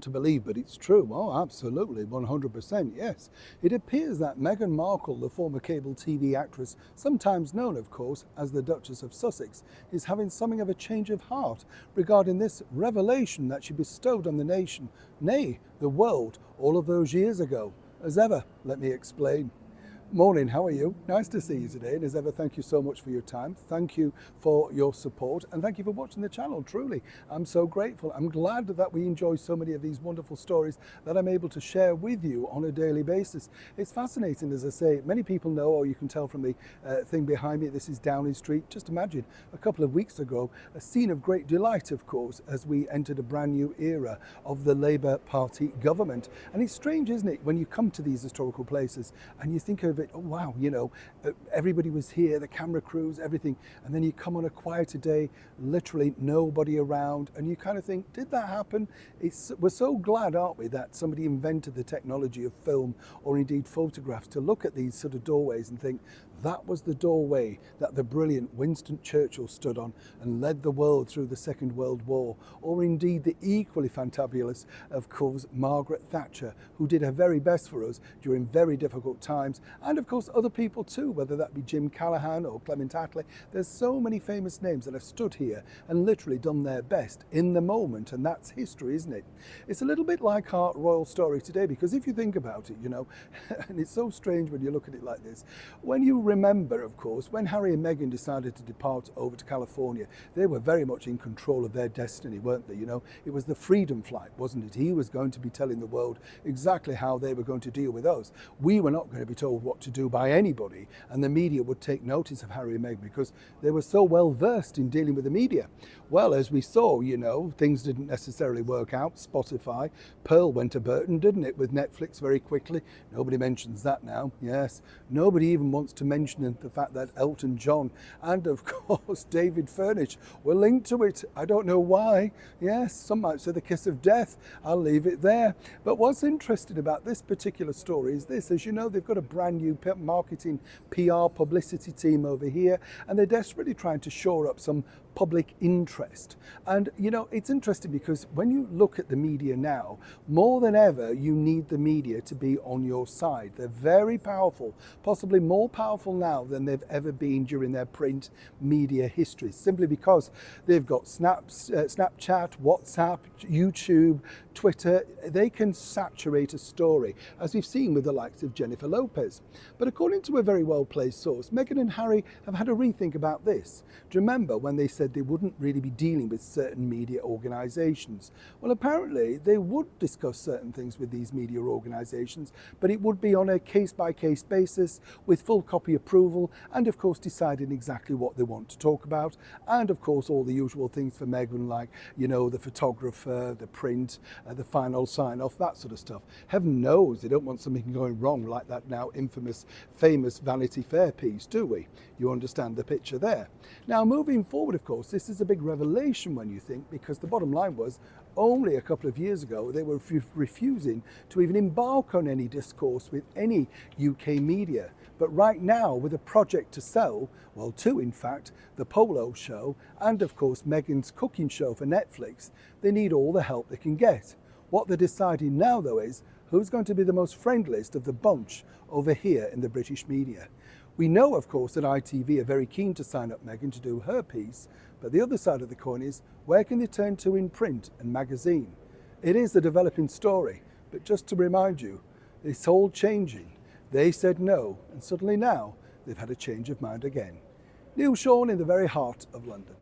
To believe, but it's true. Oh, absolutely, 100%, yes. It appears that Meghan Markle, the former cable TV actress, sometimes known, of course, as the Duchess of Sussex, is having something of a change of heart regarding this revelation that she bestowed on the nation, nay, the world, all of those years ago. As ever, let me explain. Morning, how are you? Nice to see you today, and as ever, thank you so much for your time. Thank you for your support, and thank you for watching the channel. Truly, I'm so grateful. I'm glad that we enjoy so many of these wonderful stories that I'm able to share with you on a daily basis. It's fascinating, as I say. Many people know, or you can tell from the thing behind me, this is Downing Street. Just imagine, a couple of weeks ago, a scene of great delight, of course, as we entered a brand new era of the Labour Party government. And it's strange, isn't it, when you come to these historical places and you think of it, oh wow, everybody was here, the camera crews, everything, and then you come on a quieter day, literally nobody around, and you kind of think, did that happen? We're so glad, aren't we, that somebody invented the technology of film or indeed photographs to look at these sort of doorways and think, that was the doorway that the brilliant Winston Churchill stood on and led the world through the Second World War, or indeed the equally fantabulous, of course, Margaret Thatcher, who did her very best for us during very difficult times, and of course other people too, whether that be Jim Callaghan or Clement Attlee. There's so many famous names that have stood here and literally done their best in the moment, and that's history, isn't it? It's a little bit like our royal story today, because if you think about it, and it's so strange when you look at it like this, when you remember, of course, when Harry and Meghan decided to depart over to California, they were very much in control of their destiny, weren't they? It was the freedom flight, wasn't it? He was going to be telling the world exactly how they were going to deal with us. We were not going to be told what to do by anybody, and the media would take notice of Harry and Meghan because they were so well versed in dealing with the media. Well, as we saw, things didn't necessarily work out. Spotify, Pearl went to Burton, didn't it, with Netflix very quickly. Nobody mentions that now. Yes, nobody even wants to mention the fact that Elton John and of course David Furnish were linked to it. I don't know why. Yes, some might say the kiss of death. I'll leave it there. But what's interesting about this particular story is this: as you know, they've got a brand new marketing PR publicity team over here, and they're desperately trying to shore up some public interest. And it's interesting because when you look at the media now, more than ever, you need the media to be on your side. They're very powerful, possibly more powerful now than they've ever been during their print media history, simply because they've got Snapchat, WhatsApp, YouTube, Twitter. They can saturate a story, as we've seen with the likes of Jennifer Lopez. But according to a very well-placed source, Meghan and Harry have had a rethink about this. Do you remember when they said they wouldn't really be dealing with certain media organisations? Well, apparently they would discuss certain things with these media organisations, but it would be on a case-by-case basis with full copy approval, and of course deciding exactly what they want to talk about, and of course all the usual things for Meghan, like the photographer, the print, the final sign-off, that sort of stuff. Heaven knows they don't want something going wrong like that now infamous, famous Vanity Fair piece, do we? You understand the picture there. Now, moving forward, of course, this is a big revelation when you think, because the bottom line was, only a couple of years ago, they were refusing to even embark on any discourse with any UK media. But right now, with a project to sell, well, two in fact, the Polo show and of course Meghan's cooking show for Netflix, they need all the help they can get. What they're deciding now, though, is who's going to be the most friendliest of the bunch over here in the British media. We know, of course, that ITV are very keen to sign up Meghan to do her piece, but the other side of the coin is, where can they turn to in print and magazine? It is a developing story, but just to remind you, it's all changing. They said no, and suddenly now they've had a change of mind again. Neil Sean in the very heart of London.